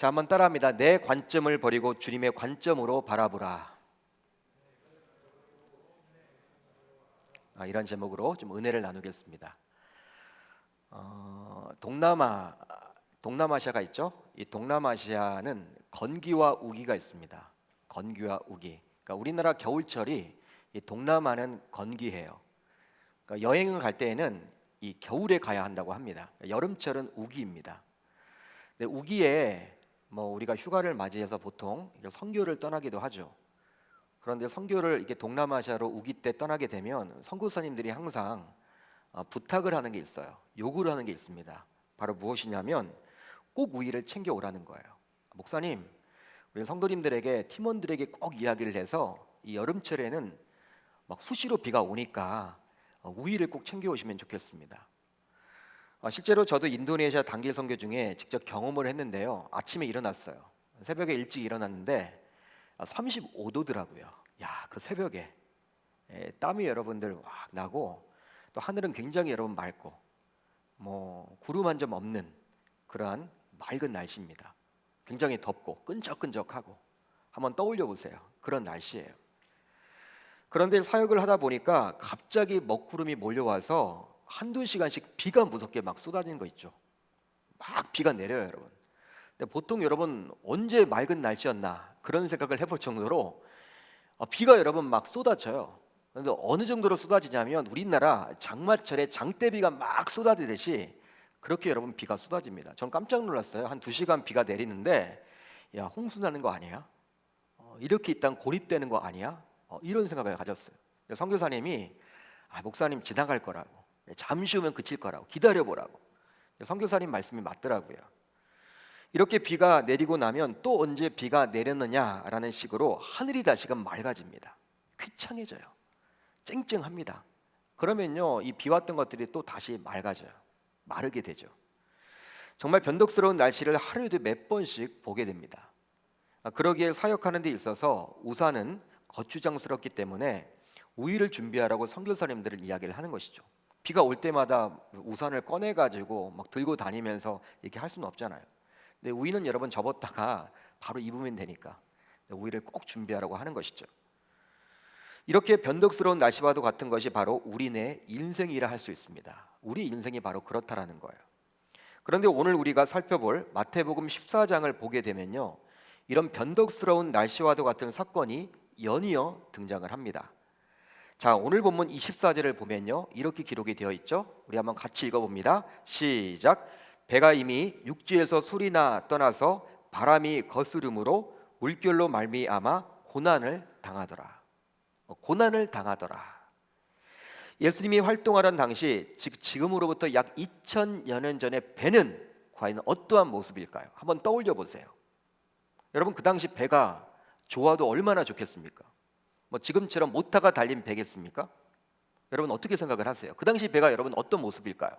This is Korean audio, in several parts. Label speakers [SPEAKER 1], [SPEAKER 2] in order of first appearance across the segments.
[SPEAKER 1] 자, 한번 따라합니다. 내 관점을 버리고 주님의 관점으로 바라보라. 이런 제목으로 좀 은혜를 나누겠습니다. 동남아시아가 있죠. 이 동남아시아는 건기와 우기가 있습니다. 건기와 우기. 그러니까 우리나라 겨울철이 이 동남아는 건기해요. 그러니까 여행을 갈 때에는 이 겨울에 가야 한다고 합니다. 여름철은 우기입니다. 근데 우기에 우리가 휴가를 맞이해서 보통 선교를 떠나기도 하죠. 그런데 선교를 이렇게 동남아시아로 우기 때 떠나게 되면 선교사님들이 항상 부탁을 하는 게 있어요. 요구를 하는 게 있습니다. 바로 무엇이냐면 꼭 우유를 챙겨 오라는 거예요. 목사님, 우리 성도님들에게 팀원들에게 꼭 이야기를 해서 이 여름철에는 막 수시로 비가 오니까 우유를 꼭 챙겨 오시면 좋겠습니다. 실제로 저도 인도네시아 단기 선교 중에 직접 경험을 했는데요. 아침에 일어났어요. 새벽에 일찍 일어났는데 35도더라고요. 야, 그 새벽에 땀이 여러분들 확 나고 또 하늘은 굉장히 여러분 맑고 구름 한 점 없는 그러한 맑은 날씨입니다. 굉장히 덥고 끈적끈적하고 한번 떠올려 보세요. 그런 날씨예요. 그런데 사역을 하다 보니까 갑자기 먹구름이 몰려와서 한두 시간씩 비가 무섭게 막 쏟아지는 거 있죠. 막 비가 내려요, 여러분. 근데 보통 여러분 언제 맑은 날씨였나 그런 생각을 해볼 정도로 비가 여러분 막 쏟아져요. 그런데 어느 정도로 쏟아지냐면 우리나라 장마철에 장대비가 막 쏟아지듯이 그렇게 여러분 비가 쏟아집니다. 전 깜짝 놀랐어요. 한 2시간 비가 내리는데 야, 홍수 나는 거 아니야? 이렇게 있다가 고립되는 거 아니야? 이런 생각을 가졌어요. 선교사님이 목사님 지나갈 거라고, 잠시 후면 그칠 거라고, 기다려보라고. 선교사님 말씀이 맞더라고요. 이렇게 비가 내리고 나면 또 언제 비가 내렸느냐라는 식으로 하늘이 다시금 맑아집니다. 쾌창해져요. 쨍쨍합니다. 그러면요, 이 비 왔던 것들이 또 다시 맑아져요. 마르게 되죠. 정말 변덕스러운 날씨를 하루에도 몇 번씩 보게 됩니다. 그러기에 사역하는 데 있어서 우산은 거추장스럽기 때문에 우유를 준비하라고 선교사님들은 이야기를 하는 것이죠. 비가 올 때마다 우산을 꺼내가지고 막 들고 다니면서 이렇게 할 수는 없잖아요. 근데 우유는 여러분 접었다가 바로 입으면 되니까 우유를 꼭 준비하라고 하는 것이죠. 이렇게 변덕스러운 날씨와도 같은 것이 바로 우리네 인생이라 할 수 있습니다. 우리 인생이 바로 그렇다라는 거예요. 그런데 오늘 우리가 살펴볼 마태복음 14장을 보게 되면요, 이런 변덕스러운 날씨와도 같은 사건이 연이어 등장을 합니다. 자, 오늘 본문 24절을 보면요, 이렇게 기록이 되어 있죠. 우리 한번 같이 읽어봅니다. 시작. 배가 이미 육지에서 소리나 떠나서 바람이 거스름으로 물결로 말미암아 고난을 당하더라. 고난을 당하더라. 예수님이 활동하던 당시, 지금으로부터 약 2000여 년 전의 배는 과연 어떠한 모습일까요? 한번 떠올려 보세요. 여러분, 그 당시 배가 좋아도 얼마나 좋겠습니까? 지금처럼 모터가 달린 배겠습니까? 여러분 어떻게 생각을 하세요? 그 당시 배가 여러분 어떤 모습일까요?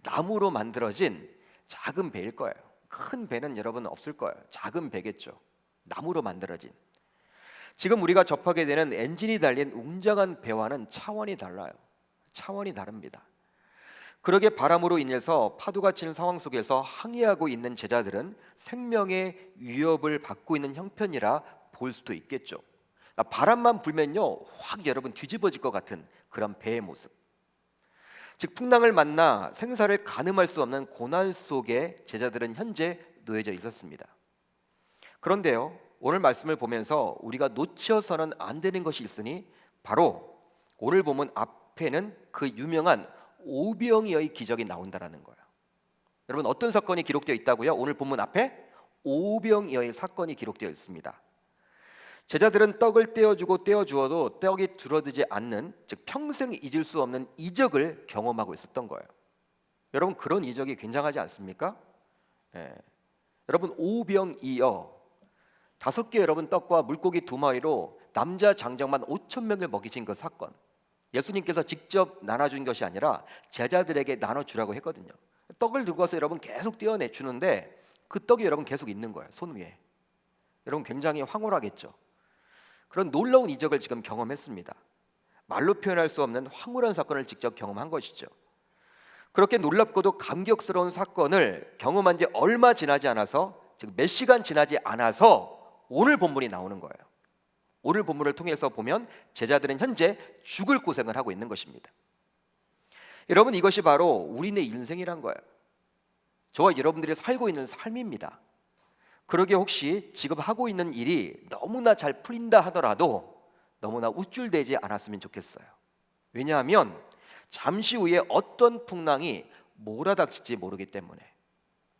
[SPEAKER 1] 나무로 만들어진 작은 배일 거예요. 큰 배는 여러분 없을 거예요. 작은 배겠죠. 나무로 만들어진. 지금 우리가 접하게 되는 엔진이 달린 웅장한 배와는 차원이 달라요. 차원이 다릅니다. 그러게 바람으로 인해서 파도가 치는 상황 속에서 항해하고 있는 제자들은 생명의 위협을 받고 있는 형편이라 볼 수도 있겠죠. 바람만 불면요, 확 여러분 뒤집어질 것 같은 그런 배의 모습. 즉 풍랑을 만나 생사를 가늠할 수 없는 고난 속에 제자들은 현재 놓여져 있었습니다. 그런데요, 오늘 말씀을 보면서 우리가 놓쳐서는 안 되는 것이 있으니 바로 오늘 보면 앞에는 그 유명한 오병이어의 기적이 나온다라는 거예요. 여러분 어떤 사건이 기록되어 있다고요? 오늘 본문 앞에 오병이어의 사건이 기록되어 있습니다. 제자들은 떡을 떼어주고 떼어주어도 떡이 줄어들지 않는, 즉 평생 잊을 수 없는 이적을 경험하고 있었던 거예요. 여러분 그런 이적이 굉장하지 않습니까? 여러분 오병이어 5개 여러분 떡과 물고기 2마리로 남자 장정만 5,000명을 먹이신 그 사건, 예수님께서 직접 나눠준 것이 아니라 제자들에게 나눠주라고 했거든요. 떡을 들고 와서 여러분 계속 떼어내주는데 그 떡이 여러분 계속 있는 거예요, 손 위에. 여러분 굉장히 황홀하겠죠. 그런 놀라운 이적을 지금 경험했습니다. 말로 표현할 수 없는 황홀한 사건을 직접 경험한 것이죠. 그렇게 놀랍고도 감격스러운 사건을 경험한 지 얼마 지나지 않아서 즉 몇 시간 지나지 않아서 오늘 본문이 나오는 거예요. 오늘 본문을 통해서 보면 제자들은 현재 죽을 고생을 하고 있는 것입니다. 여러분, 이것이 바로 우리네 인생이란 거예요. 저와 여러분들이 살고 있는 삶입니다. 그러게 혹시 지금 하고 있는 일이 너무나 잘 풀린다 하더라도 너무나 우쭐대지 않았으면 좋겠어요. 왜냐하면 잠시 후에 어떤 풍랑이 몰아닥칠지 모르기 때문에.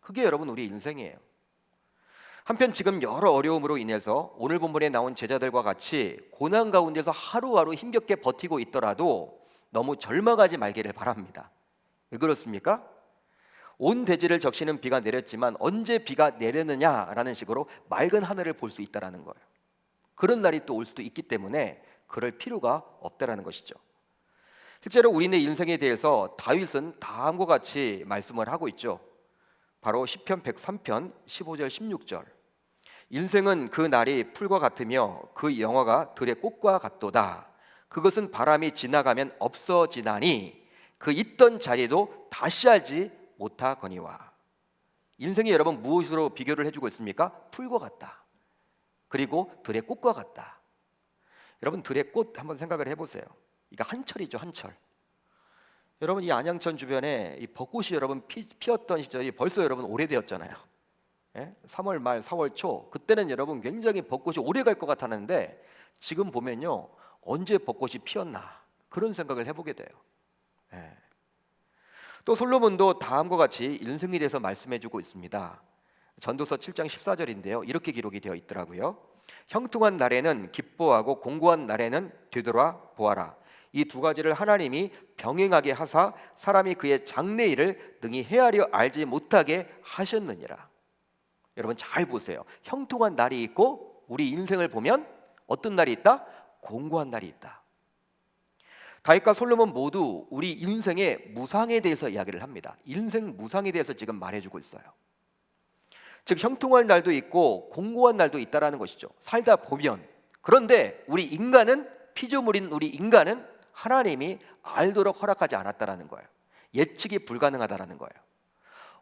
[SPEAKER 1] 그게 여러분 우리 인생이에요. 한편 지금 여러 어려움으로 인해서 오늘 본문에 나온 제자들과 같이 고난 가운데서 하루하루 힘겹게 버티고 있더라도 너무 절망하지 말기를 바랍니다. 왜 그렇습니까? 온 대지를 적시는 비가 내렸지만 언제 비가 내리느냐라는 식으로 맑은 하늘을 볼 수 있다라는 거예요. 그런 날이 또 올 수도 있기 때문에 그럴 필요가 없다라는 것이죠. 실제로 우리네 인생에 대해서 다윗은 다음과 같이 말씀을 하고 있죠. 바로 시편 103편 15절 16절. 인생은 그 날이 풀과 같으며 그 영화가 들의 꽃과 같도다. 그것은 바람이 지나가면 없어지나니 그 있던 자리도 다시 알지 못하거니와. 인생이 여러분 무엇으로 비교를 해주고 있습니까? 풀과 같다. 그리고 들의 꽃과 같다. 여러분 들의 꽃 한번 생각을 해보세요. 이거 한철이죠, 한철. 여러분 이 안양천 주변에 이 벚꽃이 여러분 피었던 시절이 벌써 여러분 오래되었잖아요. 3월 말 4월 초 그때는 여러분 굉장히 벚꽃이 오래 갈 것 같았는데 지금 보면요 언제 벚꽃이 피었나 그런 생각을 해보게 돼요. 또 솔로몬도 다음과 같이 인생에 대해서 말씀해주고 있습니다. 전도서 7장 14절인데요 이렇게 기록이 되어 있더라고요. 형통한 날에는 기뻐하고 공고한 날에는 되돌아 보아라. 이 두 가지를 하나님이 병행하게 하사 사람이 그의 장래일을 능히 헤아려 알지 못하게 하셨느니라. 여러분 잘 보세요. 형통한 날이 있고 우리 인생을 보면 어떤 날이 있다? 공고한 날이 있다. 다윗과 솔로몬 모두 우리 인생의 무상에 대해서 이야기를 합니다. 인생 무상에 대해서 지금 말해주고 있어요. 즉 형통한 날도 있고 공고한 날도 있다라는 것이죠. 살다 보면. 그런데 우리 인간은 피조물인 우리 인간은 하나님이 알도록 허락하지 않았다라는 거예요. 예측이 불가능하다라는 거예요.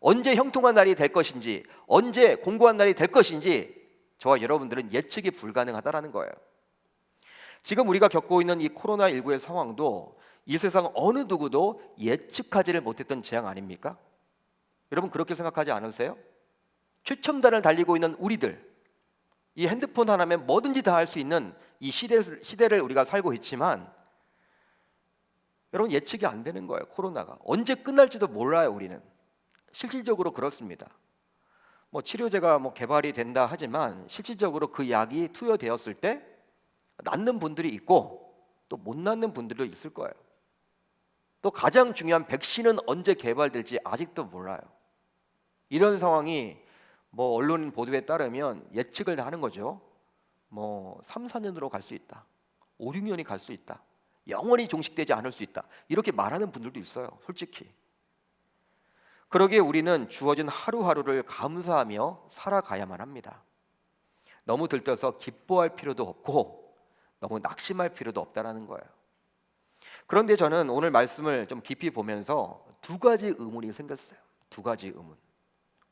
[SPEAKER 1] 언제 형통한 날이 될 것인지 언제 공고한 날이 될 것인지 저와 여러분들은 예측이 불가능하다라는 거예요. 지금 우리가 겪고 있는 이 코로나19의 상황도 이 세상 어느 누구도 예측하지를 못했던 재앙 아닙니까? 여러분 그렇게 생각하지 않으세요? 최첨단을 달리고 있는 우리들, 이 핸드폰 하나면 뭐든지 다 할 수 있는 이 시대를 우리가 살고 있지만 여러분 예측이 안 되는 거예요. 코로나가 언제 끝날지도 몰라요. 우리는 실질적으로 그렇습니다. 치료제가 개발이 된다 하지만 실질적으로 그 약이 투여되었을 때 낫는 분들이 있고 또 못 낫는 분들도 있을 거예요. 또 가장 중요한 백신은 언제 개발될지 아직도 몰라요. 이런 상황이 언론 보도에 따르면 예측을 다 하는 거죠. 3, 4년으로 갈 수 있다. 5, 6년이 갈 수 있다. 영원히 종식되지 않을 수 있다. 이렇게 말하는 분들도 있어요. 솔직히. 그러기에 우리는 주어진 하루하루를 감사하며 살아가야만 합니다. 너무 들떠서 기뻐할 필요도 없고 너무 낙심할 필요도 없다라는 거예요. 그런데 저는 오늘 말씀을 좀 깊이 보면서 두 가지 의문이 생겼어요. 두 가지 의문.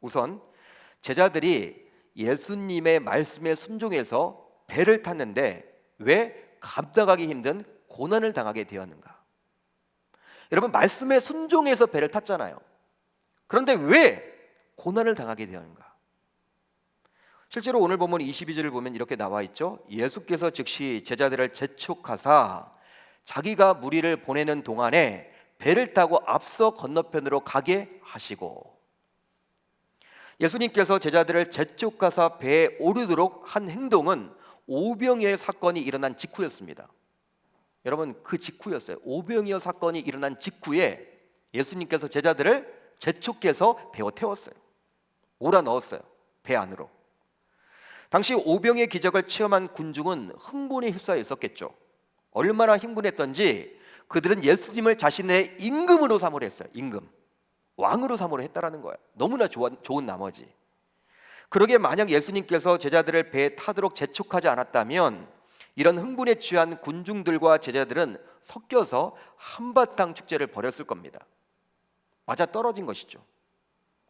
[SPEAKER 1] 우선 제자들이 예수님의 말씀에 순종해서 배를 탔는데 왜 감당하기 힘든 고난을 당하게 되었는가? 여러분 말씀에 순종해서 배를 탔잖아요. 그런데 왜 고난을 당하게 되었는가? 실제로 오늘 보면 22절을 보면 이렇게 나와 있죠. 예수께서 즉시 제자들을 재촉하사 자기가 무리를 보내는 동안에 배를 타고 앞서 건너편으로 가게 하시고, 예수님께서 제자들을 재촉하사 배에 오르도록 한 행동은 오병이어 사건이 일어난 직후였습니다. 여러분 그 직후였어요. 오병이어 사건이 일어난 직후에 예수님께서 제자들을 재촉해서 배에 태웠어요. 몰아 넣었어요. 배 안으로. 당시 오병의 기적을 체험한 군중은 흥분에 휩싸여 있었겠죠. 얼마나 흥분했던지 그들은 예수님을 자신의 임금으로 삼으려 했어요. 임금, 왕으로 삼으려 했다라는 거예요. 너무나 좋은 나머지. 그러게 만약 예수님께서 제자들을 배에 타도록 재촉하지 않았다면 이런 흥분에 취한 군중들과 제자들은 섞여서 한바탕 축제를 벌였을 겁니다. 맞아 떨어진 것이죠.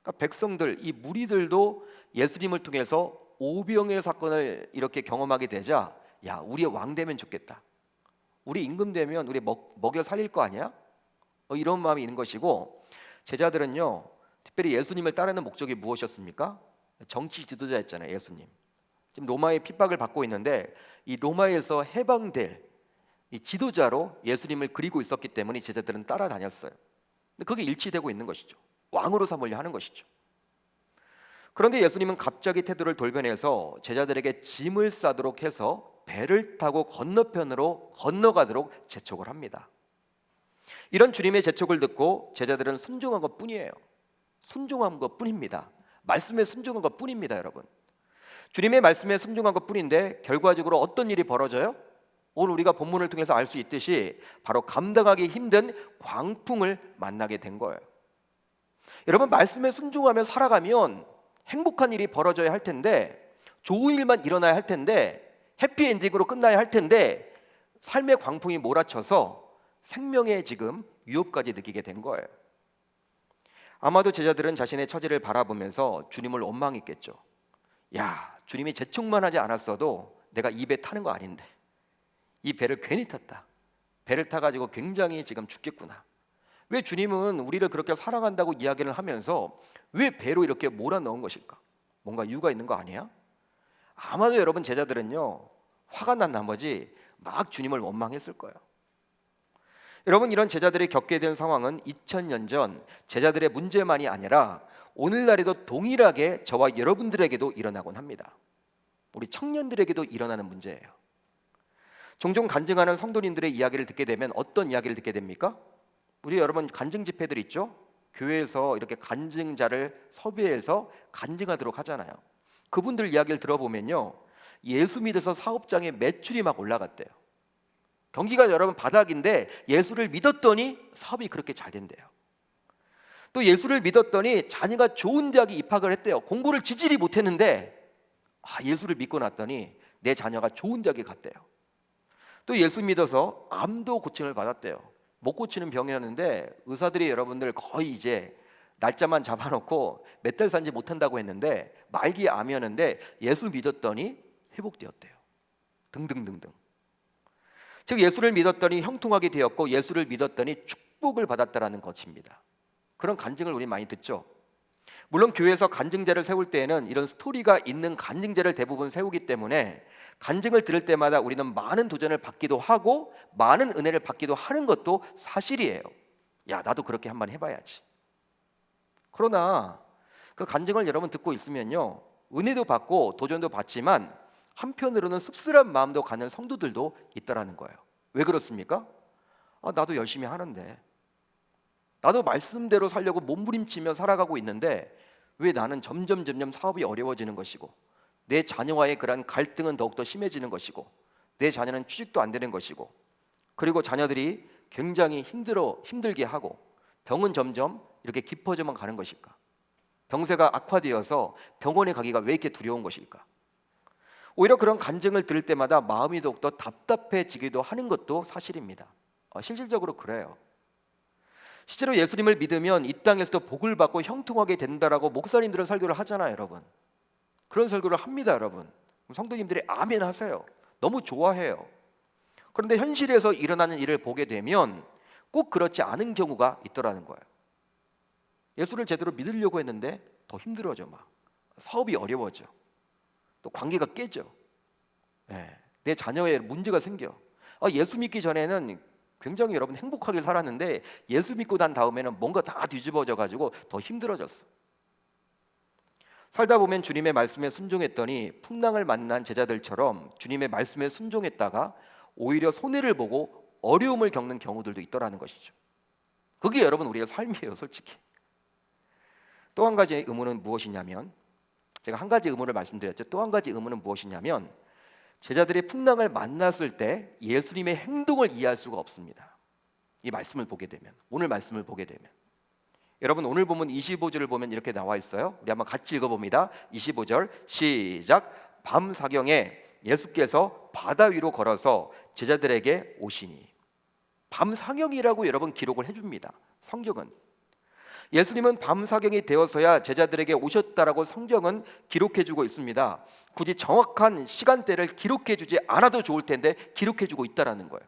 [SPEAKER 1] 그러니까 백성들, 이 무리들도 예수님을 통해서 오병의 사건을 이렇게 경험하게 되자, 야, 우리 왕 되면 좋겠다. 우리 임금 되면 우리 먹여 살릴 거 아니야? 이런 마음이 있는 것이고, 제자들은요, 특별히 예수님을 따르는 목적이 무엇이었습니까? 정치 지도자였잖아요, 예수님. 지금 로마의 핍박을 받고 있는데 이 로마에서 해방될 이 지도자로 예수님을 그리고 있었기 때문에 제자들은 따라다녔어요. 근데 그게 일치되고 있는 것이죠. 왕으로 삼으려 하는 것이죠. 그런데 예수님은 갑자기 태도를 돌변해서 제자들에게 짐을 싸도록 해서 배를 타고 건너편으로 건너가도록 재촉을 합니다. 이런 주님의 재촉을 듣고 제자들은 순종한 것뿐이에요. 순종한 것뿐입니다. 말씀에 순종한 것뿐입니다, 여러분. 주님의 말씀에 순종한 것뿐인데 결과적으로 어떤 일이 벌어져요? 오늘 우리가 본문을 통해서 알 수 있듯이 바로 감당하기 힘든 광풍을 만나게 된 거예요. 여러분, 말씀에 순종하며 살아가면 행복한 일이 벌어져야 할 텐데, 좋은 일만 일어나야 할 텐데, 해피엔딩으로 끝나야 할 텐데, 삶의 광풍이 몰아쳐서 생명의 지금 위협까지 느끼게 된 거예요. 아마도 제자들은 자신의 처지를 바라보면서 주님을 원망했겠죠. 야, 주님이 재촉만 하지 않았어도 내가 이 배 타는 거 아닌데, 이 배를 괜히 탔다. 배를 타가지고 굉장히 지금 죽겠구나. 왜 주님은 우리를 그렇게 사랑한다고 이야기를 하면서 왜 배로 이렇게 몰아넣은 것일까? 뭔가 이유가 있는 거 아니야? 아마도 여러분, 제자들은요, 화가 난 나머지 막 주님을 원망했을 거예요. 여러분, 이런 제자들이 겪게 된 상황은 2000년 전 제자들의 문제만이 아니라 오늘날에도 동일하게 저와 여러분들에게도 일어나곤 합니다. 우리 청년들에게도 일어나는 문제예요. 종종 간증하는 성도님들의 이야기를 듣게 되면 어떤 이야기를 듣게 됩니까? 우리 여러분, 간증 집회들 있죠? 교회에서 이렇게 간증자를 섭외해서 간증하도록 하잖아요. 그분들 이야기를 들어보면요, 예수 믿어서 사업장에 매출이 막 올라갔대요. 경기가 여러분 바닥인데 예수를 믿었더니 사업이 그렇게 잘 된대요. 또 예수를 믿었더니 자녀가 좋은 대학에 입학을 했대요. 공부를 지질이 못했는데 예수를 믿고 났더니 내 자녀가 좋은 대학에 갔대요. 또 예수 믿어서 암도 고침을 받았대요. 못 고치는 병이었는데 의사들이 여러분들 거의 이제 날짜만 잡아놓고 몇 달 산지 못한다고 했는데 말기 암이었는데 예수 믿었더니 회복되었대요. 등등등등. 즉 예수를 믿었더니 형통하게 되었고 예수를 믿었더니 축복을 받았다라는 것입니다. 그런 간증을 우리 많이 듣죠. 물론 교회에서 간증자를 세울 때에는 이런 스토리가 있는 간증자를 대부분 세우기 때문에 간증을 들을 때마다 우리는 많은 도전을 받기도 하고 많은 은혜를 받기도 하는 것도 사실이에요. 야, 나도 그렇게 한번 해봐야지. 그러나 그 간증을 여러분 듣고 있으면요, 은혜도 받고 도전도 받지만 한편으로는 씁쓸한 마음도 가는 성도들도 있다라는 거예요. 왜 그렇습니까? 나도 열심히 하는데, 나도 말씀대로 살려고 몸부림치며 살아가고 있는데 왜 나는 점점 사업이 어려워지는 것이고 내 자녀와의 그런 갈등은 더욱더 심해지는 것이고 내 자녀는 취직도 안 되는 것이고 그리고 자녀들이 굉장히 힘들게 하고 병은 점점 이렇게 깊어져만 가는 것일까? 병세가 악화되어서 병원에 가기가 왜 이렇게 두려운 것일까? 오히려 그런 간증을 들을 때마다 마음이 더욱더 답답해지기도 하는 것도 사실입니다. 실질적으로 그래요. 실제로 예수님을 믿으면 이 땅에서도 복을 받고 형통하게 된다라고 목사님들은 설교를 하잖아요, 여러분. 그런 설교를 합니다, 여러분. 성도님들이 아멘 하세요. 너무 좋아해요. 그런데 현실에서 일어나는 일을 보게 되면 꼭 그렇지 않은 경우가 있더라는 거예요. 예수를 제대로 믿으려고 했는데 더 힘들어져, 막 사업이 어려워져, 또 관계가 깨져, 내 자녀에 문제가 생겨. 예수 믿기 전에는 굉장히 여러분 행복하게 살았는데 예수 믿고 난 다음에는 뭔가 다 뒤집어져 가지고 더 힘들어졌어. 살다 보면 주님의 말씀에 순종했더니 풍랑을 만난 제자들처럼 주님의 말씀에 순종했다가 오히려 손해를 보고 어려움을 겪는 경우들도 있더라는 것이죠. 그게 여러분 우리의 삶이에요, 솔직히. 또 한 가지 의문은 무엇이냐면, 제가 한 가지 의문을 말씀드렸죠. 또 한 가지 의문은 무엇이냐면, 제자들이 풍랑을 만났을 때 예수님의 행동을 이해할 수가 없습니다. 이 말씀을 보게 되면, 오늘 말씀을 보게 되면, 여러분 오늘 보면 25절을 보면 이렇게 나와 있어요. 우리 한번 같이 읽어봅니다. 25절 시작. 밤 사경에 예수께서 바다 위로 걸어서 제자들에게 오시니. 밤 사경이라고 여러분 기록을 해줍니다, 성경은. 예수님은 밤 사경이 되어서야 제자들에게 오셨다라고 성경은 기록해주고 있습니다. 굳이 정확한 시간대를 기록해주지 않아도 좋을 텐데 기록해주고 있다라는 거예요.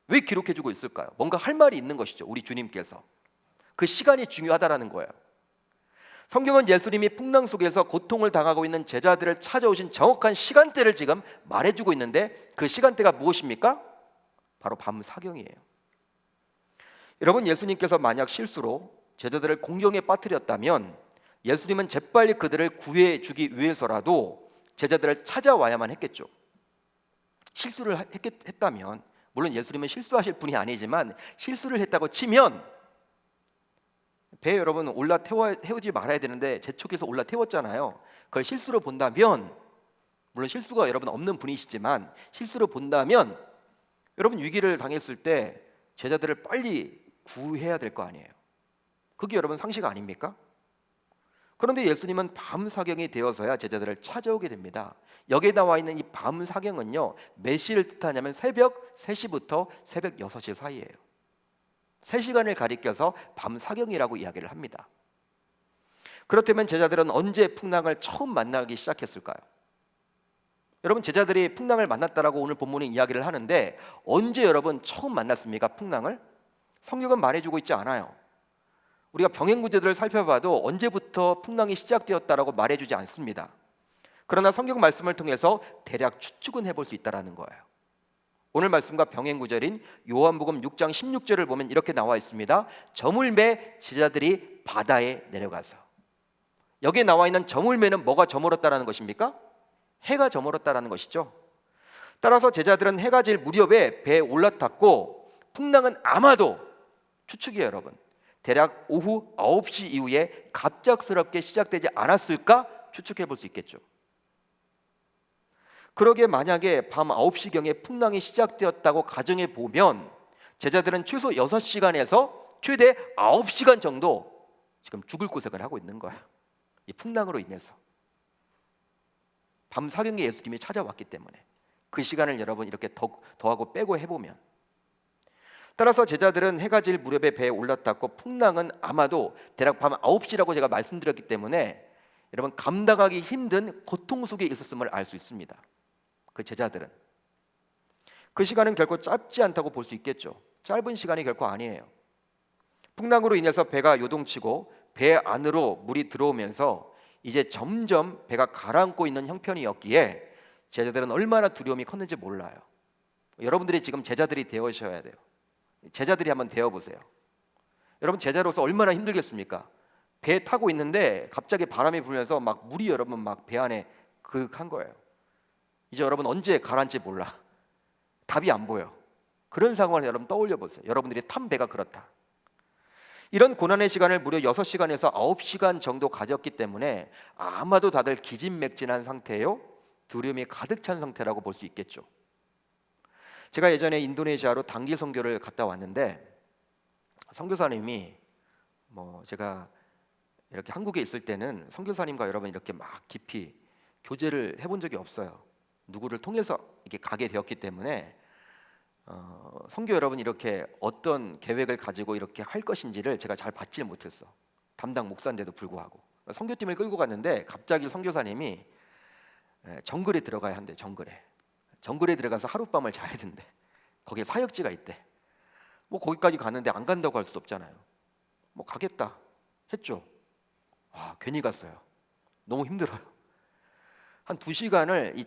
[SPEAKER 1] 왜 기록해주고 있을까요? 뭔가 할 말이 있는 것이죠. 우리 주님께서 그 시간이 중요하다라는 거예요. 성경은 예수님이 풍랑 속에서 고통을 당하고 있는 제자들을 찾아오신 정확한 시간대를 지금 말해주고 있는데 그 시간대가 무엇입니까? 바로 밤 사경이에요. 여러분, 예수님께서 만약 실수로 제자들을 공경에 빠뜨렸다면 예수님은 재빨리 그들을 구해주기 위해서라도 제자들을 찾아와야만 했겠죠. 실수를 했다면, 물론 예수님은 실수하실 분이 아니지만 실수를 했다고 치면 배에 여러분 올라 태우지 말아야 되는데 재촉해서 올라 태웠잖아요. 그걸 실수로 본다면, 물론 실수가 여러분 없는 분이시지만 실수로 본다면 여러분 위기를 당했을 때 제자들을 빨리 구해야 될 거 아니에요. 그게 여러분 상식 아닙니까? 그런데 예수님은 밤 사경이 되어서야 제자들을 찾아오게 됩니다. 여기에 나와 있는 이 밤 사경은요, 몇 시를 뜻하냐면 새벽 3시부터 새벽 6시 사이예요. 3시간을 가리켜서 밤 사경이라고 이야기를 합니다. 그렇다면 제자들은 언제 풍랑을 처음 만나기 시작했을까요? 여러분, 제자들이 풍랑을 만났다라고 오늘 본문은 이야기를 하는데 언제 여러분 처음 만났습니까? 풍랑을? 성경은 말해주고 있지 않아요. 우리가 병행 구절들을 살펴봐도 언제부터 풍랑이 시작되었다라고 말해주지 않습니다. 그러나 성경 말씀을 통해서 대략 추측은 해볼 수 있다라는 거예요. 오늘 말씀과 병행 구절인 요한복음 6장 16절을 보면 이렇게 나와 있습니다. 저물매 제자들이 바다에 내려가서. 여기에 나와 있는 저물매는 뭐가 저물었다라는 것입니까? 해가 저물었다라는 것이죠. 따라서 제자들은 해가 질 무렵에 배에 올라탔고 풍랑은 아마도 추측이에요, 여러분. 대략 오후 9시 이후에 갑작스럽게 시작되지 않았을까 추측해 볼 수 있겠죠. 그러기에 만약에 밤 9시경에 풍랑이 시작되었다고 가정해 보면 제자들은 최소 6시간에서 최대 9시간 정도 지금 죽을 고생을 하고 있는 거예요. 이 풍랑으로 인해서. 밤 사경에 예수님이 찾아왔기 때문에 그 시간을 여러분 이렇게 더하고 빼고 해보면, 따라서 제자들은 해가 질 무렵에 배에 올라탔고 풍랑은 아마도 대략 밤 9시라고 제가 말씀드렸기 때문에 여러분 감당하기 힘든 고통 속에 있었음을 알 수 있습니다. 그 제자들은 그 시간은 결코 짧지 않다고 볼 수 있겠죠. 짧은 시간이 결코 아니에요. 풍랑으로 인해서 배가 요동치고 배 안으로 물이 들어오면서 이제 점점 배가 가라앉고 있는 형편이었기에 제자들은 얼마나 두려움이 컸는지 몰라요. 여러분들이 지금 제자들이 되어셔야 돼요. 제자들이 한번 되어보세요. 여러분 제자로서 얼마나 힘들겠습니까? 배 타고 있는데 갑자기 바람이 불면서 막 물이 여러분 막 배 안에 그윽한 거예요. 이제 여러분 언제 가라앉지 몰라. 답이 안 보여. 그런 상황을 여러분 떠올려 보세요. 여러분들이 탄 배가 그렇다. 이런 고난의 시간을 무려 6시간에서 9시간 정도 가졌기 때문에 아마도 다들 기진맥진한 상태예요. 두려움이 가득 찬 상태라고 볼 수 있겠죠. 제가 예전에 인도네시아로 단기 선교를 갔다 왔는데 선교사님이 제가 이렇게 한국에 있을 때는 선교사님과 여러분 이렇게 막 깊이 교제를 해본 적이 없어요. 누구를 통해서 이렇게 가게 되었기 때문에 선교 여러분 이렇게 어떤 계획을 가지고 이렇게 할 것인지를 제가 잘 받지 못했어. 담당 목사인데도 불구하고 선교팀을 끌고 갔는데 갑자기 선교사님이 정글에 들어가야 한대. 정글에 들어가서 하룻밤을 자야 된대. 거기에 사역지가 있대. 거기까지 가는데 안 간다고 할 수도 없잖아요. 가겠다 했죠. 괜히 갔어요. 너무 힘들어요. 한 2시간을 이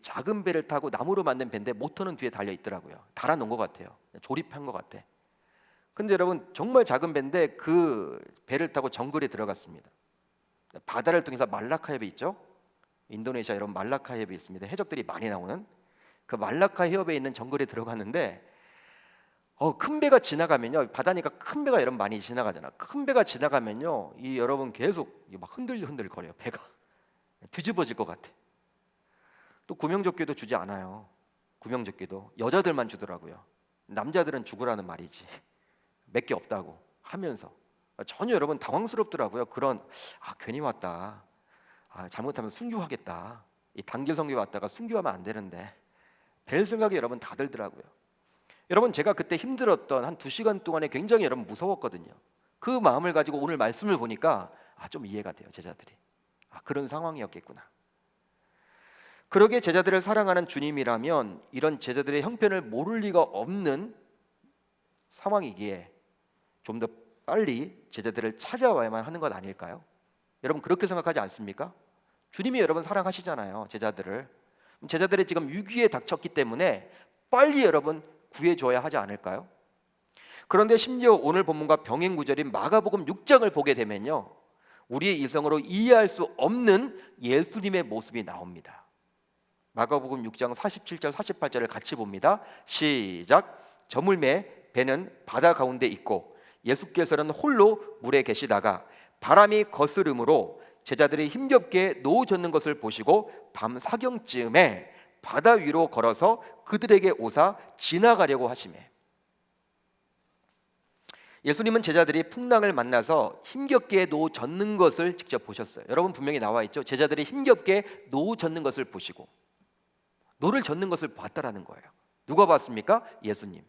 [SPEAKER 1] 작은 배를 타고 나무로 만든 배인데 모터는 뒤에 달려 있더라고요. 달아놓은 것 같아요. 조립한 것 같아. 근데 여러분 정말 작은 배인데 그 배를 타고 정글에 들어갔습니다. 바다를 통해서 말라카 해협이 있죠. 인도네시아 여러분 말라카 해협이 있습니다. 해적들이 많이 나오는 그 말라카 해협에 있는 정글에 들어갔는데 큰 배가 지나가면요, 바다니까 큰 배가 여러분 많이 지나가잖아. 큰 배가 지나가면요, 이 여러분 계속 막 흔들 거려요. 배가 뒤집어질 것 같아. 또 구명조끼도 주지 않아요. 구명조끼도 여자들만 주더라고요. 남자들은 죽으라는 말이지 몇 개 없다고 하면서 전혀 여러분 당황스럽더라고요. 그런 괜히 왔다. 잘못하면 순교하겠다. 이 단기 선교 왔다가 순교하면 안 되는데 별 생각이 여러분 다 들더라고요. 여러분 제가 그때 힘들었던 한 2시간 동안에 굉장히 여러분 무서웠거든요. 그 마음을 가지고 오늘 말씀을 보니까 좀 이해가 돼요. 제자들이 그런 상황이었겠구나. 그러게 제자들을 사랑하는 주님이라면 이런 제자들의 형편을 모를 리가 없는 상황이기에 좀 더 빨리 제자들을 찾아와야만 하는 것 아닐까요? 여러분 그렇게 생각하지 않습니까? 주님이 여러분 사랑하시잖아요. 제자들이 지금 위기에 닥쳤기 때문에 빨리 여러분 구해줘야 하지 않을까요? 그런데 심지어 오늘 본문과 병행 구절인 마가복음 6장을 보게 되면요, 우리의 이성으로 이해할 수 없는 예수님의 모습이 나옵니다. 마가복음 6장 47절 48절을 같이 봅니다. 시작. 저물매 배는 바다 가운데 있고 예수께서는 홀로 물에 계시다가 바람이 거스름으로 제자들이 힘겹게 노젓는 것을 보시고 밤 사경쯤에 바다 위로 걸어서 그들에게 오사 지나가려고 하시매. 예수님은 제자들이 풍랑을 만나서 힘겹게 노젓는 것을 직접 보셨어요. 여러분 분명히 나와 있죠. 제자들이 힘겹게 노젓는 것을 보시고 노를 젓는 것을 봤다라는 거예요. 누가 봤습니까? 예수님.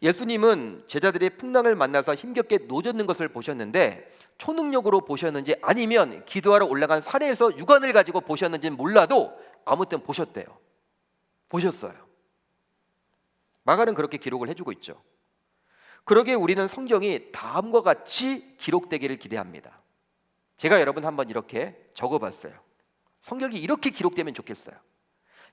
[SPEAKER 1] 예수님은 제자들이 풍랑을 만나서 힘겹게 노젓는 것을 보셨는데 초능력으로 보셨는지 아니면 기도하러 올라간 산에서 육안을 가지고 보셨는지는 몰라도 아무튼 보셨대요. 보셨어요. 마가는 그렇게 기록을 해주고 있죠. 그러기에 우리는 성경이 다음과 같이 기록되기를 기대합니다. 제가 여러분 한번 이렇게 적어봤어요. 성경이 이렇게 기록되면 좋겠어요.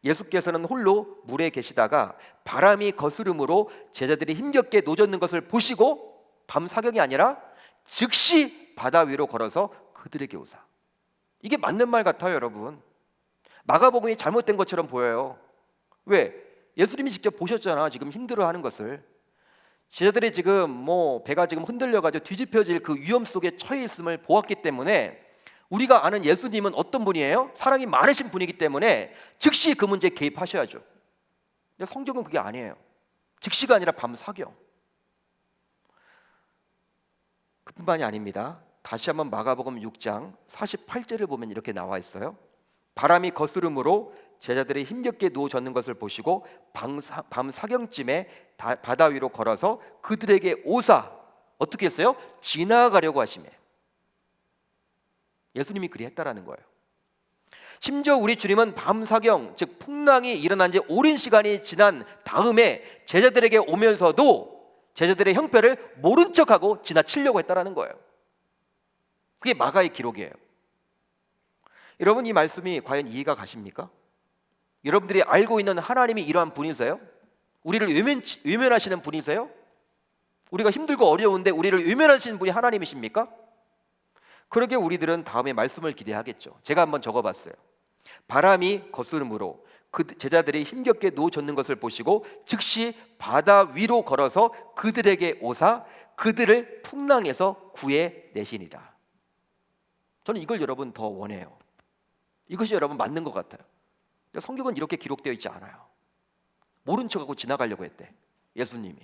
[SPEAKER 1] 예수께서는 홀로 물에 계시다가 바람이 거스름으로 제자들이 힘겹게 노젓는 것을 보시고 밤 사경이 아니라 즉시 바다 위로 걸어서 그들에게 오사. 이게 맞는 말 같아요, 여러분. 마가복음이 잘못된 것처럼 보여요. 왜? 예수님이 직접 보셨잖아. 지금 힘들어하는 것을. 제자들이 지금 배가 지금 흔들려가지고 뒤집혀질 그 위험 속에 처해 있음을 보았기 때문에 우리가 아는 예수님은 어떤 분이에요? 사랑이 많으신 분이기 때문에 즉시 그 문제에 개입하셔야죠. 근데 성경은 그게 아니에요. 즉시가 아니라 밤 사경. 그뿐만이 아닙니다. 다시 한번 마가복음 6장 48절을 보면 이렇게 나와 있어요. 바람이 거스름으로 제자들이 힘겹게 누워 젖는 것을 보시고 밤 사경쯤에 바다 위로 걸어서 그들에게 오사 어떻게 했어요? 지나가려고 하시매. 예수님이 그리 했다라는 거예요. 심지어 우리 주님은 밤 사경, 즉 풍랑이 일어난 지 오랜 시간이 지난 다음에 제자들에게 오면서도 제자들의 형편을 모른 척하고 지나치려고 했다라는 거예요. 그게 마가의 기록이에요. 여러분 이 말씀이 과연 이해가 가십니까? 여러분들이 알고 있는 하나님이 이러한 분이세요? 우리를 외면하시는 분이세요? 우리가 힘들고 어려운데 우리를 외면하시는 분이 하나님이십니까? 그러게 우리들은 다음에 말씀을 기대하겠죠. 제가 한번 적어봤어요. 바람이 거스름으로 그 제자들이 힘겹게 누워 젖는 것을 보시고 즉시 바다 위로 걸어서 그들에게 오사 그들을 풍랑에서 구해내시니라. 저는 이걸 여러분 더 원해요. 이것이 여러분 맞는 것 같아요. 성경은 이렇게 기록되어 있지 않아요. 모른 척하고 지나가려고 했대 예수님이.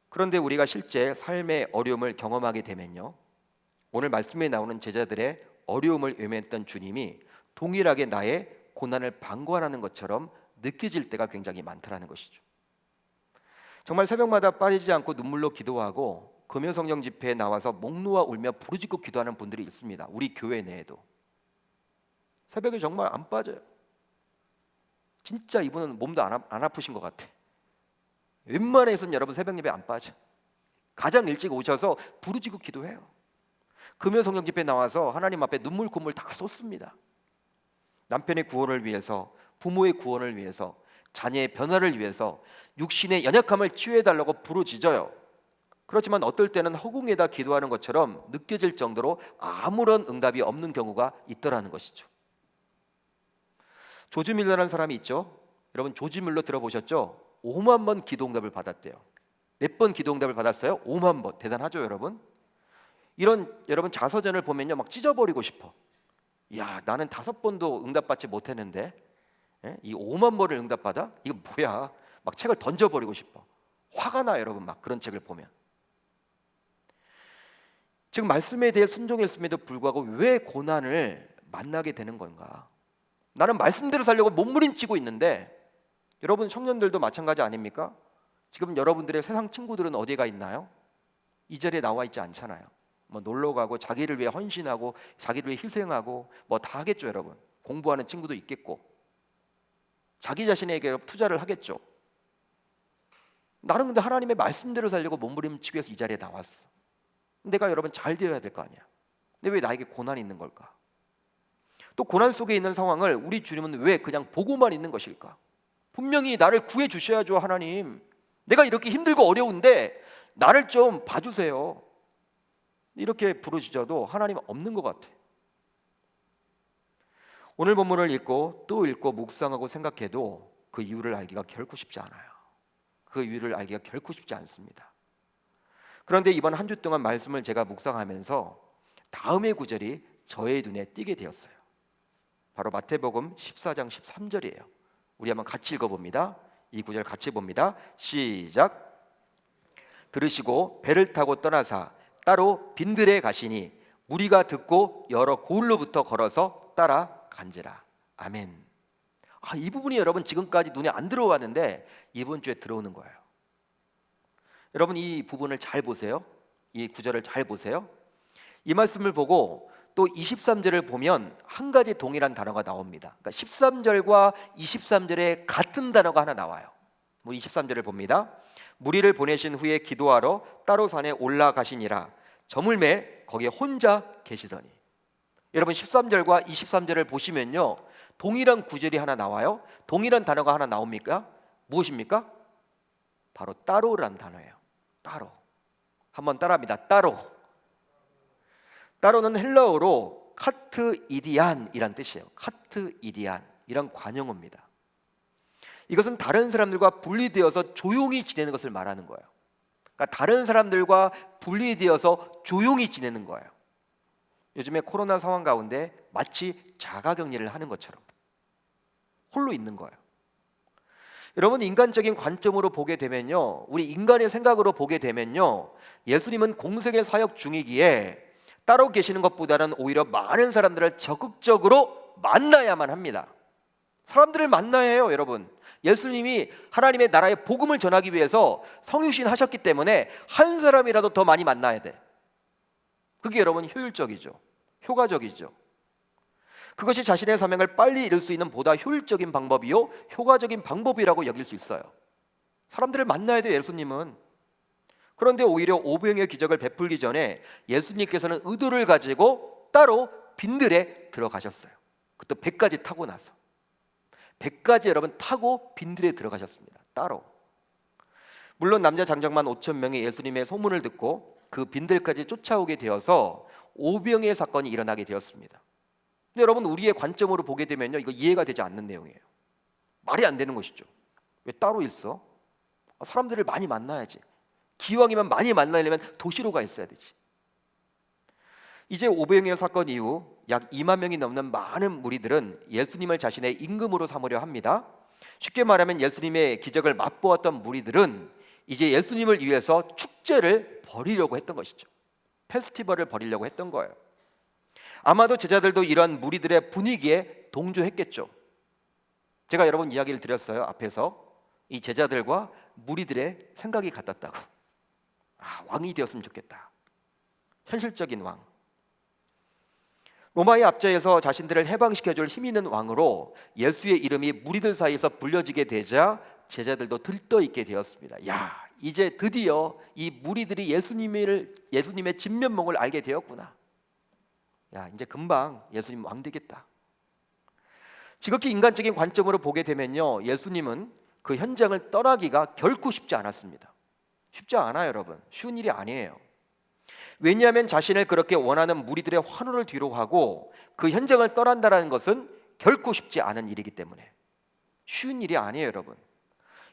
[SPEAKER 1] 그런데 우리가 실제 삶의 어려움을 경험하게 되면요, 오늘 말씀에 나오는 제자들의 어려움을 외면했던 주님이 동일하게 나의 고난을 방관하는 것처럼 느껴질 때가 굉장히 많다라는 것이죠. 정말 새벽마다 빠지지 않고 눈물로 기도하고 금요성령 집회에 나와서 목 놓아 울며 부르짖고 기도하는 분들이 있습니다. 우리 교회 내에도. 새벽에 정말 안 빠져요. 진짜 이분은 몸도 안 아프신 것 같아. 웬만해서는 여러분 새벽 예배 안 빠져. 가장 일찍 오셔서 부르짖고 기도해요. 금요성령 집회에 나와서 하나님 앞에 눈물 콧물 다 쏟습니다. 남편의 구원을 위해서, 부모의 구원을 위해서, 자녀의 변화를 위해서 육신의 연약함을 치유해달라고 부르짖어요. 그렇지만 어떨 때는 허공에다 기도하는 것처럼 느껴질 정도로 아무런 응답이 없는 경우가 있더라는 것이죠. 조지 밀러라는 사람이 있죠. 여러분 조지 밀러 들어보셨죠? 5만 번 기도 응답을 받았대요. 몇 번 기도 응답을 받았어요? 5만 번. 대단하죠, 여러분? 이런 여러분 자서전을 보면요, 막 찢어버리고 싶어. 나는 5번도 응답받지 못했는데 이 5만 번을 응답받아? 이거 뭐야? 막 책을 던져버리고 싶어. 화가 나, 여러분. 막 그런 책을 보면. 지금 말씀에 대해 순종했음에도 불구하고 왜 고난을 만나게 되는 건가? 나는 말씀대로 살려고 몸부림치고 있는데, 여러분 청년들도 마찬가지 아닙니까? 지금 여러분들의 세상 친구들은 어디에 가 있나요? 이 자리에 나와 있지 않잖아요. 뭐 놀러 가고 자기를 위해 헌신하고 자기를 위해 희생하고 뭐 다 하겠죠, 여러분. 공부하는 친구도 있겠고 자기 자신에게 투자를 하겠죠. 나는 근데 하나님의 말씀대로 살려고 몸부림치기 위해서 이 자리에 나왔어. 내가 여러분 잘 되어야 될 거 아니야. 근데 왜 나에게 고난이 있는 걸까? 또 고난 속에 있는 상황을 우리 주님은 왜 그냥 보고만 있는 것일까? 분명히 나를 구해 주셔야죠. 하나님, 내가 이렇게 힘들고 어려운데 나를 좀 봐주세요. 이렇게 부르짖어도 하나님 없는 것 같아. 오늘 본문을 읽고 또 읽고 묵상하고 생각해도 그 이유를 알기가 결코 쉽지 않아요. 그 이유를 알기가 결코 쉽지 않습니다. 그런데 이번 한 주 동안 말씀을 제가 묵상하면서 다음의 구절이 저의 눈에 띄게 되었어요. 바로 마태복음 14장 13절이에요. 우리 한번 같이 읽어봅니다. 이 구절 같이 봅니다. 시작. 들으시고 배를 타고 떠나사 따로 빈들에 가시니 무리가 듣고 여러 고을로부터 걸어서 따라간지라. 아멘. 이 부분이 여러분 지금까지 눈에 안 들어왔는데 이번 주에 들어오는 거예요. 여러분 이 부분을 잘 보세요. 이 구절을 잘 보세요. 이 말씀을 보고 또 23절을 보면 한 가지 동일한 단어가 나옵니다. 그러니까 13절과 23절에 같은 단어가 하나 나와요. 우리 23절을 봅니다. 무리를 보내신 후에 기도하러 따로 산에 올라가시니라. 저물매 거기에 혼자 계시더니. 여러분 13절과 23절을 보시면요, 동일한 구절이 하나 나와요. 동일한 단어가 하나 나옵니까? 무엇입니까? 바로 따로라는 단어예요. 따로. 한번 따라합니다. 따로. 따로는 헬라어로 카트 이디안이란 뜻이에요. 카트 이디안, 이런 관용어입니다. 이것은 다른 사람들과 분리되어서 조용히 지내는 것을 말하는 거예요. 그러니까 다른 사람들과 분리되어서 조용히 지내는 거예요. 요즘에 코로나 상황 가운데 마치 자가격리를 하는 것처럼 홀로 있는 거예요. 여러분 인간적인 관점으로 보게 되면요, 우리 인간의 생각으로 보게 되면요, 예수님은 공생의 사역 중이기에 따로 계시는 것보다는 오히려 많은 사람들을 적극적으로 만나야만 합니다. 사람들을 만나야 해요. 여러분, 예수님이 하나님의 나라의 복음을 전하기 위해서 성육신 하셨기 때문에 한 사람이라도 더 많이 만나야 돼. 그게 여러분 효율적이죠. 효과적이죠. 그것이 자신의 사명을 빨리 이룰 수 있는 보다 효율적인 방법이요 효과적인 방법이라고 여길 수 있어요. 사람들을 만나야 돼요, 예수님은. 그런데 오히려 오병이의 기적을 베풀기 전에 예수님께서는 의도를 가지고 따로 빈들에 들어가셨어요. 그것도 배까지 타고 나서. 배까지 여러분 타고 빈들에 들어가셨습니다. 따로. 물론 남자 장정만 5천 명이 예수님의 소문을 듣고 그 빈들까지 쫓아오게 되어서 오병이의 사건이 일어나게 되었습니다. 근데 여러분 우리의 관점으로 보게 되면요, 이거 이해가 되지 않는 내용이에요. 말이 안 되는 것이죠. 왜 따로 있어? 사람들을 많이 만나야지. 기왕이면 많이 만나려면 도시로 가 있어야 되지. 이제 오병이어 사건 이후 약 2만 명이 넘는 많은 무리들은 예수님을 자신의 임금으로 삼으려 합니다. 쉽게 말하면 예수님의 기적을 맛보았던 무리들은 이제 예수님을 위해서 축제를 벌이려고 했던 것이죠. 페스티벌을 벌이려고 했던 거예요. 아마도 제자들도 이런 무리들의 분위기에 동조했겠죠. 제가 여러분 이야기를 드렸어요. 앞에서 이 제자들과 무리들의 생각이 같았다고. 왕이 되었으면 좋겠다. 현실적인 왕. 로마의 압제에서 자신들을 해방시켜줄 힘 있는 왕으로 예수의 이름이 무리들 사이에서 불려지게 되자 제자들도 들떠있게 되었습니다. 야, 이제 드디어 이 무리들이 예수님의 진면목을 알게 되었구나. 야, 이제 금방 예수님 왕 되겠다. 지극히 인간적인 관점으로 보게 되면요, 예수님은 그 현장을 떠나기가 결코 쉽지 않았습니다. 쉽지 않아요, 여러분. 쉬운 일이 아니에요. 왜냐하면 자신을 그렇게 원하는 무리들의 환호를 뒤로 하고 그 현장을 떠난다는 것은 결코 쉽지 않은 일이기 때문에 쉬운 일이 아니에요, 여러분.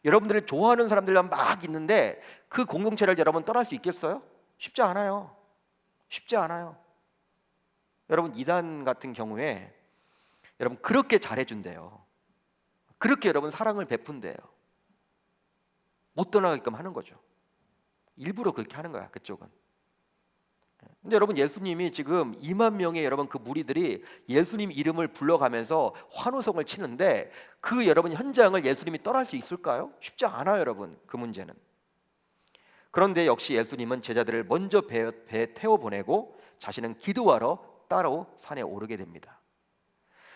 [SPEAKER 1] 여러분들을 좋아하는 사람들만 막 있는데 그 공동체를 여러분 떠날 수 있겠어요? 쉽지 않아요. 쉽지 않아요. 여러분 이단 같은 경우에 여러분 그렇게 잘해준대요. 그렇게 여러분 사랑을 베푼대요. 못 떠나게끔 하는 거죠. 일부러 그렇게 하는 거야, 그쪽은. 근데 여러분 예수님이 지금 2만 명의 여러분 그 무리들이 예수님 이름을 불러가면서 환호성을 치는데 그 여러분 현장을 예수님이 떠날 수 있을까요? 쉽지 않아요, 여러분. 그 문제는 그런데 역시 예수님은 제자들을 먼저 배에 태워 보내고 자신은 기도하러 따로 산에 오르게 됩니다.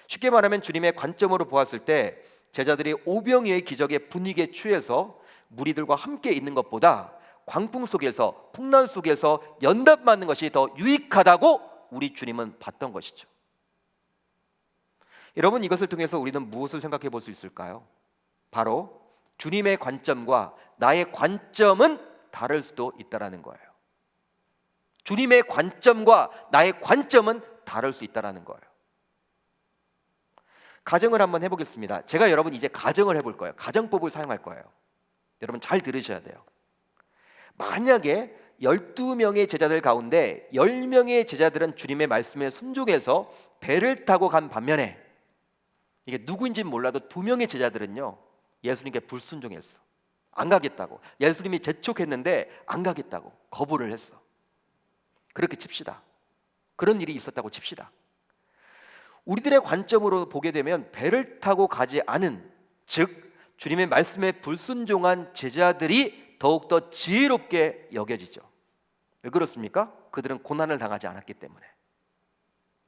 [SPEAKER 1] 쉽게 말하면 주님의 관점으로 보았을 때 제자들이 오병이어의 기적의 분위기에 취해서 무리들과 함께 있는 것보다 광풍 속에서, 풍랑 속에서 연답 맞는 것이 더 유익하다고 우리 주님은 봤던 것이죠. 여러분, 이것을 통해서 우리는 무엇을 생각해 볼 수 있을까요? 바로 주님의 관점과 나의 관점은 다를 수도 있다는 거예요. 주님의 관점과 나의 관점은 다를 수 있다는 거예요. 가정을 한번 해보겠습니다. 제가 여러분 이제 가정을 해볼 거예요. 가정법을 사용할 거예요. 여러분 잘 들으셔야 돼요. 만약에 12명의 제자들 가운데 10명의 제자들은 주님의 말씀에 순종해서 배를 타고 간 반면에, 이게 누구인지는 몰라도 2명의 제자들은요 예수님께 불순종했어. 안 가겠다고. 예수님이 재촉했는데 안 가겠다고 거부를 했어. 그렇게 칩시다. 그런 일이 있었다고 칩시다. 우리들의 관점으로 보게 되면 배를 타고 가지 않은, 즉 주님의 말씀에 불순종한 제자들이 더욱더 지혜롭게 여겨지죠. 왜 그렇습니까? 그들은 고난을 당하지 않았기 때문에.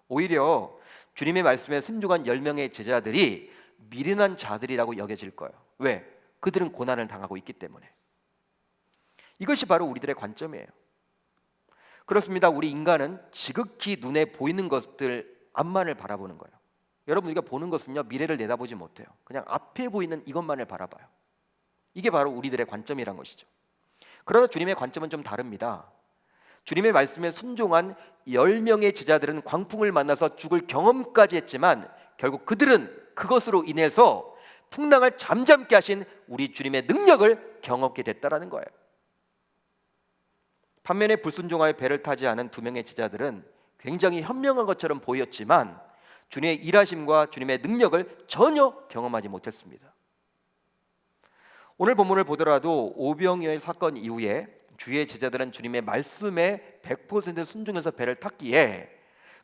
[SPEAKER 1] 오히려 주님의 말씀에 순종한 10명의 제자들이 미련한 자들이라고 여겨질 거예요. 왜? 그들은 고난을 당하고 있기 때문에. 이것이 바로 우리들의 관점이에요. 그렇습니다. 우리 인간은 지극히 눈에 보이는 것들 앞만을 바라보는 거예요. 여러분, 우리가 보는 것은요 미래를 내다보지 못해요. 그냥 앞에 보이는 이것만을 바라봐요. 이게 바로 우리들의 관점이란 것이죠. 그러나 주님의 관점은 좀 다릅니다. 주님의 말씀에 순종한 10명의 제자들은 광풍을 만나서 죽을 경험까지 했지만 결국 그들은 그것으로 인해서 풍랑을 잠잠케 하신 우리 주님의 능력을 경험하게 됐다라는 거예요. 반면에 불순종하여 배를 타지 않은 2명의 제자들은 굉장히 현명한 것처럼 보였지만 주님의 일하심과 주님의 능력을 전혀 경험하지 못했습니다. 오늘 본문을 보더라도 오병이어의 사건 이후에 주의 제자들은 주님의 말씀에 100% 순종해서 배를 탔기에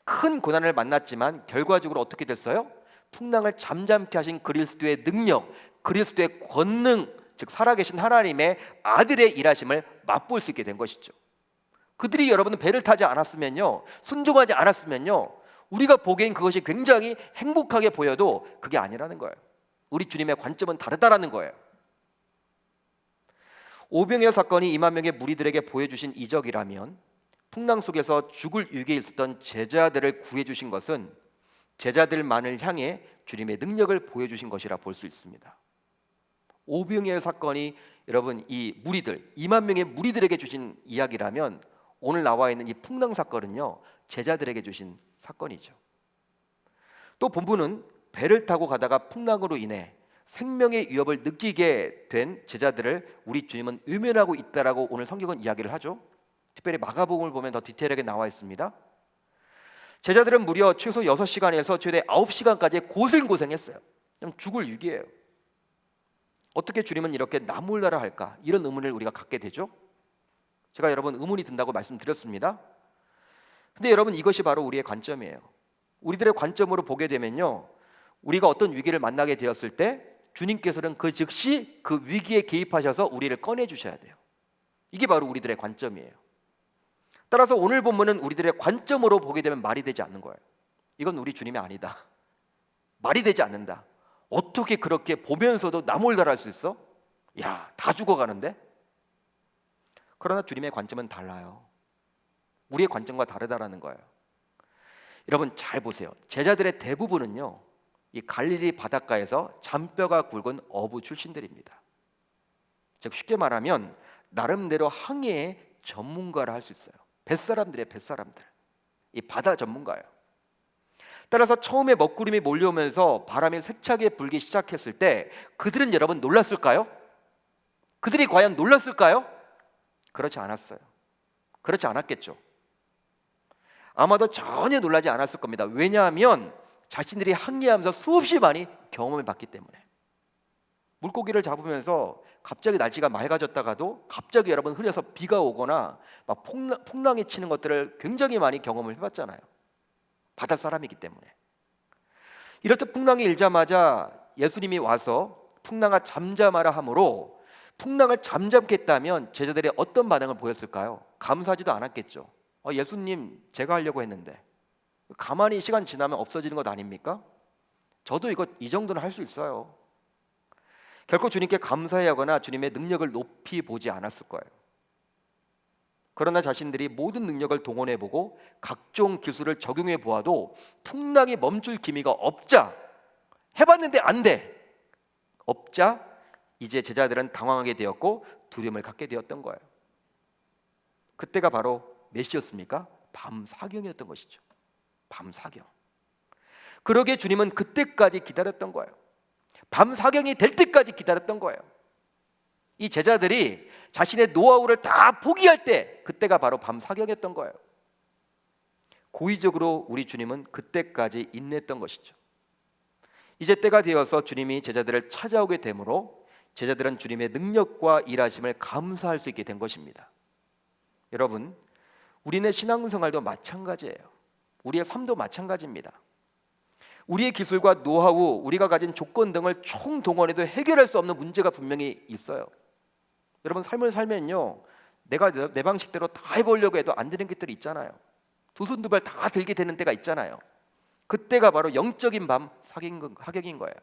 [SPEAKER 1] 큰 고난을 만났지만 결과적으로 어떻게 됐어요? 풍랑을 잠잠케 하신 그리스도의 능력, 그리스도의 권능, 즉 살아계신 하나님의 아들의 일하심을 맛볼 수 있게 된 것이죠. 그들이 여러분 배를 타지 않았으면요, 순종하지 않았으면요, 우리가 보기엔 그것이 굉장히 행복하게 보여도 그게 아니라는 거예요. 우리 주님의 관점은 다르다라는 거예요. 오병이어 사건이 2만 명의 무리들에게 보여주신 이적이라면 풍랑 속에서 죽을 위기에 있었던 제자들을 구해주신 것은 제자들만을 향해 주님의 능력을 보여주신 것이라 볼 수 있습니다. 오병이어 사건이 여러분 이 무리들 2만 명의 무리들에게 주신 이야기라면 오늘 나와 있는 이 풍랑 사건은요 제자들에게 주신 사건이죠. 또 본문은 배를 타고 가다가 풍랑으로 인해 생명의 위협을 느끼게 된 제자들을 우리 주님은 외면하고 있다라고 오늘 성경은 이야기를 하죠. 특별히 마가복음을 보면 더 디테일하게 나와 있습니다. 제자들은 무려 최소 6시간에서 최대 9시간까지 고생했어요. 그냥 죽을 위기예요. 어떻게 주님은 이렇게 나몰라라 할까? 이런 의문을 우리가 갖게 되죠. 제가 여러분 의문이 든다고 말씀드렸습니다. 근데 여러분 이것이 바로 우리의 관점이에요. 우리들의 관점으로 보게 되면요, 우리가 어떤 위기를 만나게 되었을 때 주님께서는 그 즉시 그 위기에 개입하셔서 우리를 꺼내 주셔야 돼요. 이게 바로 우리들의 관점이에요. 따라서 오늘 본문은 우리들의 관점으로 보게 되면 말이 되지 않는 거예요. 이건 우리 주님이 아니다. 말이 되지 않는다. 어떻게 그렇게 보면서도 나몰라라 할 수 있어? 야, 다 죽어가는데? 그러나 주님의 관점은 달라요. 우리의 관점과 다르다라는 거예요. 여러분 잘 보세요. 제자들의 대부분은요 이 갈릴리 바닷가에서 잔뼈가 굵은 어부 출신들입니다. 즉 쉽게 말하면 나름대로 항해의 전문가를 할 수 있어요. 뱃사람들이에요. 뱃사람들. 이 바다 전문가예요. 따라서 처음에 먹구름이 몰려오면서 바람이 세차게 불기 시작했을 때 그들은 여러분 놀랐을까요? 그들이 과연 놀랐을까요? 그렇지 않았어요. 그렇지 않았겠죠. 아마도 전혀 놀라지 않았을 겁니다. 왜냐하면 자신들이 항해하면서 수없이 많이 경험을 받기 때문에. 물고기를 잡으면서 갑자기 날씨가 맑아졌다가도 갑자기 여러분 흐려서 비가 오거나 막 풍랑이 치는 것들을 굉장히 많이 경험을 해봤잖아요. 바다 사람이기 때문에. 이럴 때 풍랑이 일자마자 예수님이 와서 풍랑아 잠잠하라 하므로 풍랑을 잠잠케 했다면 제자들이 어떤 반응을 보였을까요? 감사하지도 않았겠죠. 예수님, 제가 하려고 했는데. 가만히 시간 지나면 없어지는 것 아닙니까? 저도 이 정도는 할 수 있어요. 결코 주님께 감사해하거나 주님의 능력을 높이 보지 않았을 거예요. 그러나 자신들이 모든 능력을 동원해보고 각종 기술을 적용해 보아도 풍랑이 멈출 기미가 없자, 해봤는데 안 돼, 없자 이제 제자들은 당황하게 되었고 두려움을 갖게 되었던 거예요. 그때가 바로 몇 시였습니까? 밤 사경이었던 것이죠. 밤 사경. 그러기에 주님은 그때까지 기다렸던 거예요. 밤 사경이 될 때까지 기다렸던 거예요. 이 제자들이 자신의 노하우를 다 포기할 때, 그때가 바로 밤 사경이었던 거예요. 고의적으로 우리 주님은 그때까지 인내했던 것이죠. 이제 때가 되어서 주님이 제자들을 찾아오게 되므로 제자들은 주님의 능력과 일하심을 감사할 수 있게 된 것입니다. 여러분, 우리네 신앙생활도 마찬가지예요. 우리의 삶도 마찬가지입니다. 우리의 기술과 노하우, 우리가 가진 조건 등을 총동원해도 해결할 수 없는 문제가 분명히 있어요. 여러분, 삶을 살면요, 내가 내 방식대로 다 해보려고 해도 안 되는 것들이 있잖아요. 두 손 두 발 다 들게 되는 때가 있잖아요. 그때가 바로 영적인 밤 사경인 거예요.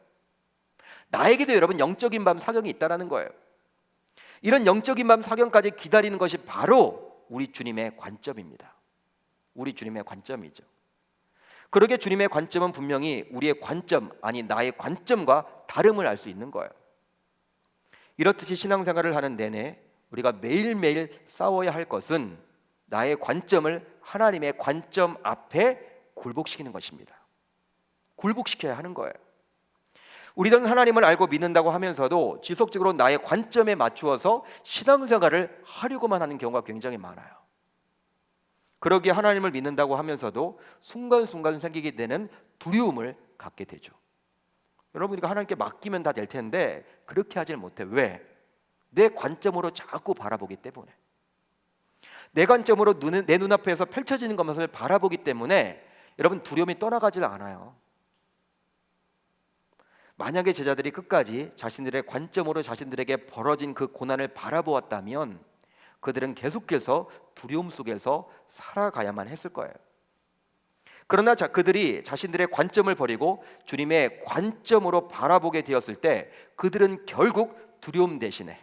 [SPEAKER 1] 나에게도 여러분 영적인 밤 사경이 있다는 거예요. 이런 영적인 밤 사경까지 기다리는 것이 바로 우리 주님의 관점입니다. 우리 주님의 관점이죠. 그러게 주님의 관점은 분명히 우리의 관점, 아니 나의 관점과 다름을 알 수 있는 거예요. 이렇듯이 신앙생활을 하는 내내 우리가 매일매일 싸워야 할 것은 나의 관점을 하나님의 관점 앞에 굴복시키는 것입니다. 굴복시켜야 하는 거예요. 우리들은 하나님을 알고 믿는다고 하면서도 지속적으로 나의 관점에 맞추어서 신앙생활을 하려고만 하는 경우가 굉장히 많아요. 그러기에 하나님을 믿는다고 하면서도 순간순간 생기게 되는 두려움을 갖게 되죠. 여러분, 이거 하나님께 맡기면 다 될 텐데 그렇게 하질 못해. 왜? 내 관점으로 자꾸 바라보기 때문에. 내 관점으로 내 눈앞에서 펼쳐지는 것을 바라보기 때문에 여러분, 두려움이 떠나가지 않아요. 만약에 제자들이 끝까지 자신들의 관점으로 자신들에게 벌어진 그 고난을 바라보았다면 그들은 계속해서 두려움 속에서 살아가야만 했을 거예요. 그러나 그들이 자신들의 관점을 버리고 주님의 관점으로 바라보게 되었을 때 그들은 결국 두려움 대신에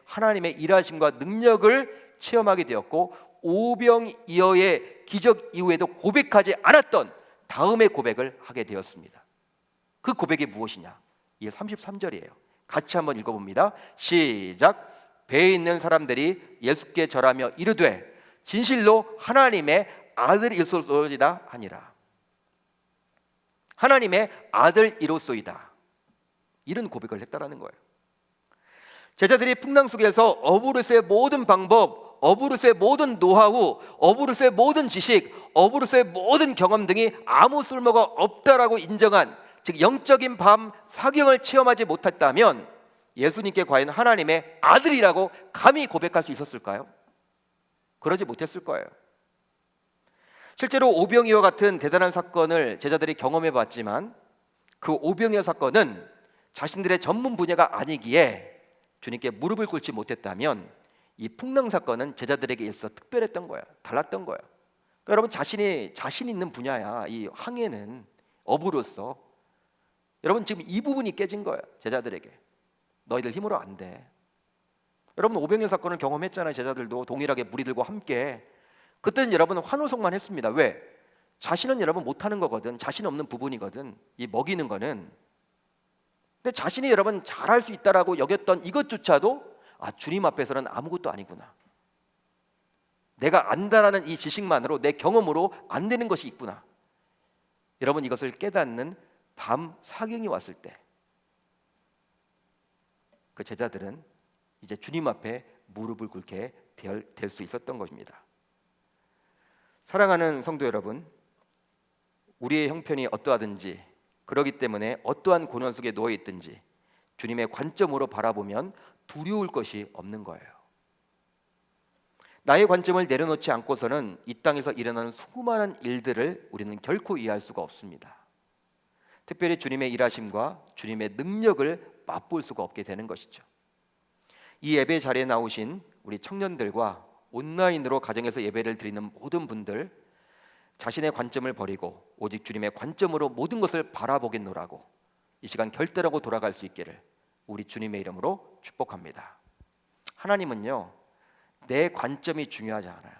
[SPEAKER 1] 하나님의 일하심과 능력을 체험하게 되었고, 오병이어의 기적 이후에도 고백하지 않았던 다음의 고백을 하게 되었습니다. 그 고백이 무엇이냐? 이게 33절이에요. 같이 한번 읽어봅니다. 시작. 배에 있는 사람들이 예수께 절하며 이르되 진실로 하나님의 아들이로소이다 하니라. 하나님의 아들이로소이다, 이런 고백을 했다라는 거예요. 제자들이 풍랑 속에서 어부로서의 모든 방법, 어부로서의 모든 노하우, 어부로서의 모든 지식, 어부로서의 모든 경험 등이 아무 쓸모가 없다라고 인정한, 즉 영적인 밤 사경을 체험하지 못했다면 예수님께 과연 하나님의 아들이라고 감히 고백할 수 있었을까요? 그러지 못했을 거예요. 실제로 오병이어 같은 대단한 사건을 제자들이 경험해 봤지만 그 오병이어 사건은 자신들의 전문 분야가 아니기에 주님께 무릎을 꿇지 못했다면 이 풍랑 사건은 제자들에게 있어 특별했던 거야. 달랐던 거야. 그러니까 여러분, 자신 있는 분야야. 이 항해는 어부로서. 여러분, 지금 이 부분이 깨진 거예요. 제자들에게. 너희들 힘으로 안 돼. 여러분, 오병이어 사건을 경험했잖아요. 제자들도 동일하게 무리들과 함께. 그때는 여러분 환호성만 했습니다. 왜? 자신은 여러분 못하는 거거든. 자신 없는 부분이거든. 이 먹이는 거는. 근데 자신이 여러분 잘할 수 있다라고 여겼던 이것조차도 주님 앞에서는 아무것도 아니구나. 내가 안다라는 이 지식만으로, 내 경험으로 안 되는 것이 있구나. 여러분, 이것을 깨닫는 밤 사경이 왔을 때 그 제자들은 이제 주님 앞에 무릎을 꿇게 될 수 있었던 것입니다. 사랑하는 성도 여러분, 우리의 형편이 어떠하든지, 그러기 때문에 어떠한 고난 속에 놓여 있든지 주님의 관점으로 바라보면 두려울 것이 없는 거예요. 나의 관점을 내려놓지 않고서는 이 땅에서 일어나는 수많은 일들을 우리는 결코 이해할 수가 없습니다. 특별히 주님의 일하심과 주님의 능력을 맛볼 수가 없게 되는 것이죠. 이 예배 자리에 나오신 우리 청년들과 온라인으로 가정에서 예배를 드리는 모든 분들, 자신의 관점을 버리고 오직 주님의 관점으로 모든 것을 바라보겠노라고 이 시간 결단하고 돌아갈 수 있기를 우리 주님의 이름으로 축복합니다. 하나님은요, 내 관점이 중요하지 않아요.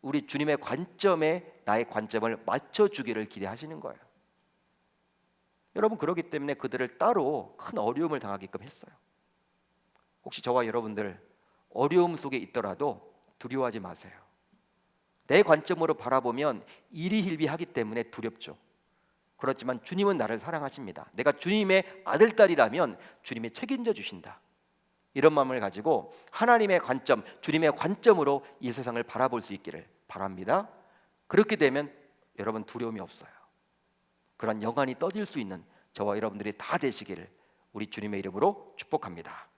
[SPEAKER 1] 우리 주님의 관점에 나의 관점을 맞춰주기를 기대하시는 거예요. 여러분, 그렇기 때문에 그들을 따로 큰 어려움을 당하게끔 했어요. 혹시 저와 여러분들 어려움 속에 있더라도 두려워하지 마세요. 내 관점으로 바라보면 일희일비하기 때문에 두렵죠. 그렇지만 주님은 나를 사랑하십니다. 내가 주님의 아들, 딸이라면 주님이 책임져 주신다. 이런 마음을 가지고 하나님의 관점, 주님의 관점으로 이 세상을 바라볼 수 있기를 바랍니다. 그렇게 되면 여러분 두려움이 없어요. 그런 영안이 떠질 수 있는 저와 여러분들이 다 되시기를 우리 주님의 이름으로 축복합니다.